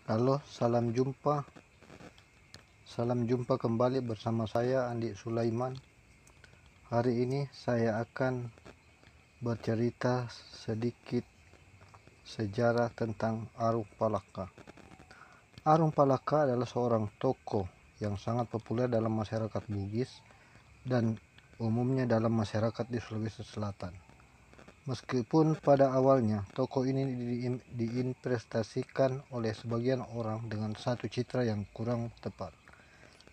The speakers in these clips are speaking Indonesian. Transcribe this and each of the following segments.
Halo, salam jumpa kembali bersama saya Andi Sulaiman. Hari ini saya akan bercerita sedikit sejarah tentang Arung Palaka. Arung Palaka adalah seorang tokoh yang sangat populer dalam masyarakat Bugis dan umumnya dalam masyarakat di Sulawesi Selatan. Meskipun pada awalnya tokoh ini diinvestasikan oleh sebagian orang dengan satu citra yang kurang tepat.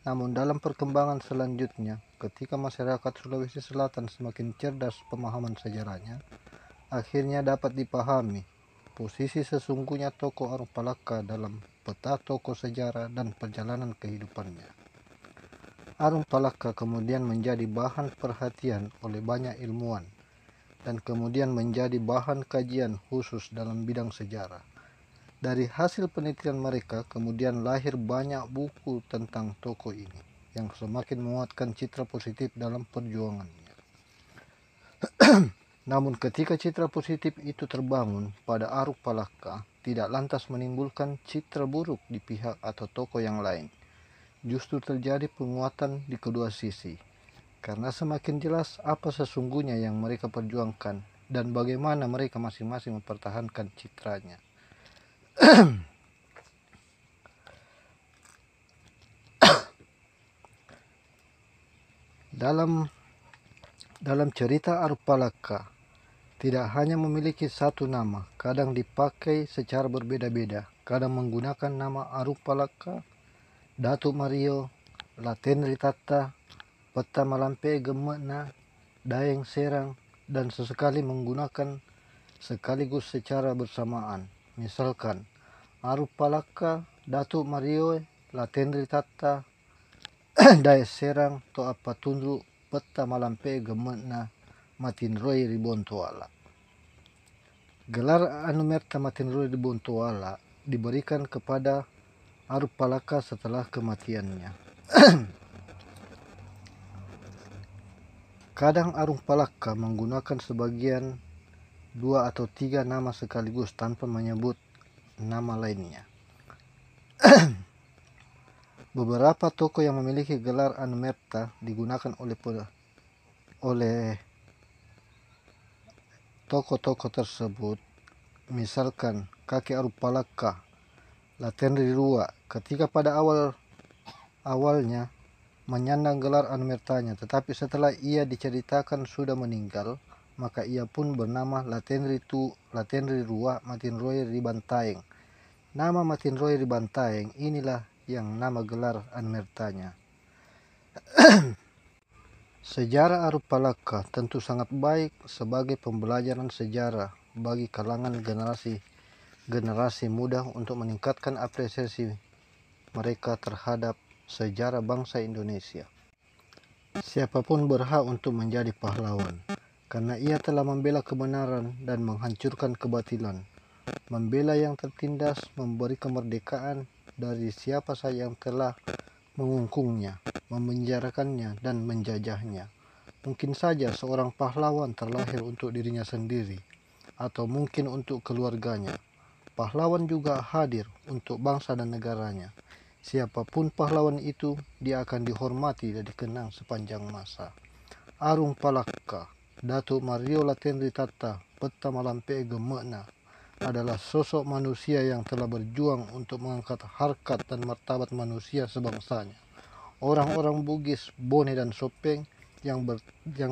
Namun dalam perkembangan selanjutnya, ketika masyarakat Sulawesi Selatan semakin cerdas pemahaman sejarahnya, akhirnya dapat dipahami posisi sesungguhnya tokoh Arung Palaka dalam peta tokoh sejarah dan perjalanan kehidupannya. Arung Palaka kemudian menjadi bahan perhatian oleh banyak ilmuwan dan kemudian menjadi bahan kajian khusus dalam bidang sejarah. Dari hasil penelitian mereka kemudian lahir banyak buku tentang tokoh ini yang semakin menguatkan citra positif dalam perjuangannya. Namun ketika citra positif itu terbangun pada Arung Palaka, tidak lantas menimbulkan citra buruk di pihak atau tokoh yang lain. Justru terjadi penguatan di kedua sisi, karena semakin jelas apa sesungguhnya yang mereka perjuangkan dan bagaimana mereka masing-masing mempertahankan citranya. Dalam cerita Arung Palaka, tidak hanya memiliki satu nama, kadang dipakai secara berbeda-beda. Kadang menggunakan nama Arung Palaka, Datuk Mario, Latenri Tata, Peta Malampe Gemena, Daeng Serang, dan sesekali menggunakan sekaligus secara bersamaan. Misalkan Arung Palaka, Datuk Mario, Latenri Tata, Daeng Serang, Toa Patunru, Peta Malampe Gemena, Matinroi Ribontoala. Gelar Anumerta Matinroi Ribontoala diberikan kepada Arung Palaka setelah kematiannya. Kadang Arung Palaka menggunakan sebagian 2 atau 3 nama sekaligus tanpa menyebut nama lainnya. Beberapa tokoh yang memiliki gelar Anumerta digunakan oleh tokoh-tokoh tersebut. Misalkan kakek Arung Palaka, Latenri Rua, ketika pada awalnya menyandang gelar Anumertanya, tetapi setelah ia diceritakan sudah meninggal, maka ia pun bernama Latenri Rua Matinroi Ribantaeng. Nama Matinroi Ribantaeng inilah yang nama gelar Anumertanya. Sejarah Arung Palaka tentu sangat baik sebagai pembelajaran sejarah bagi kalangan generasi muda untuk meningkatkan apresiasi mereka terhadap sejarah bangsa Indonesia. Siapapun berhak untuk menjadi pahlawan, karena ia telah membela kebenaran dan menghancurkan kebatilan, membela yang tertindas, memberi kemerdekaan dari siapa saja yang telah mengungkungnya, memenjarakannya, dan menjajahnya. Mungkin saja seorang pahlawan terlahir untuk dirinya sendiri, atau mungkin untuk keluarganya. Pahlawan juga hadir untuk bangsa dan negaranya. Siapapun pahlawan itu, dia akan dihormati dan dikenang sepanjang masa. Arung Palaka, Datuk Mario Latenri Tata, Peta Malampe Gemena, adalah sosok manusia yang telah berjuang untuk mengangkat harkat dan martabat manusia sebangsanya. Orang-orang Bugis, Bone dan Sopeng yang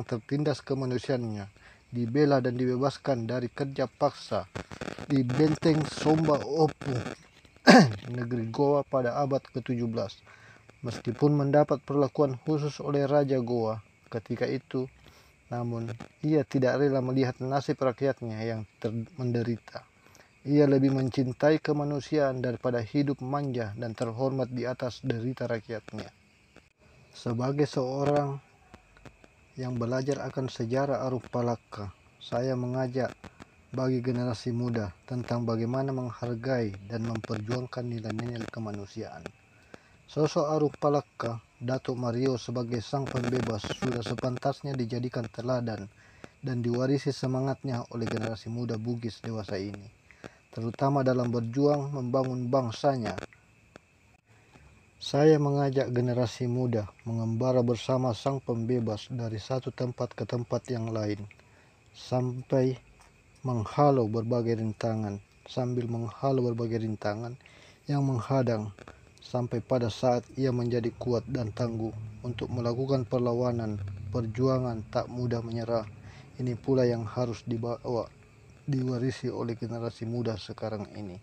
tertindas kemanusiaannya dibela dan dibebaskan dari kerja paksa di benteng Somba Opu, negeri Goa pada abad ke-17. Meskipun mendapat perlakuan khusus oleh Raja Goa ketika itu, namun ia tidak rela melihat nasib rakyatnya yang menderita. Ia lebih mencintai kemanusiaan daripada hidup manja dan terhormat di atas derita rakyatnya. Sebagai seorang yang belajar akan sejarah Arung Palaka, saya mengajak bagi generasi muda tentang bagaimana menghargai dan memperjuangkan nilai-nilai kemanusiaan. Sosok Arung Palaka, Datuk Mario sebagai sang pembebas sudah sepantasnya dijadikan teladan dan diwarisi semangatnya oleh generasi muda Bugis dewasa ini. terutama dalam berjuang membangun bangsanya. Saya mengajak generasi muda mengembara bersama sang pembebas dari satu tempat ke tempat yang lain, sampai menghalau berbagai rintangan, yang menghadang, sampai pada saat ia menjadi kuat dan tangguh untuk melakukan perlawanan. Perjuangan tak mudah menyerah. Ini pula yang harus diwarisi oleh generasi muda sekarang ini.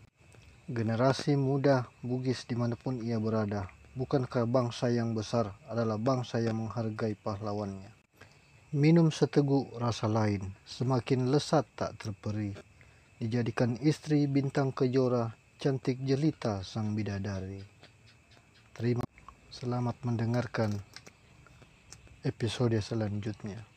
Generasi muda Bugis dimanapun ia berada, bukankah bangsa yang besar adalah bangsa yang menghargai pahlawannya? Minum seteguk rasa lain, semakin lesat tak terperi. Dijadikan istri bintang kejora, cantik jelita sang bidadari. Selamat mendengarkan episode selanjutnya.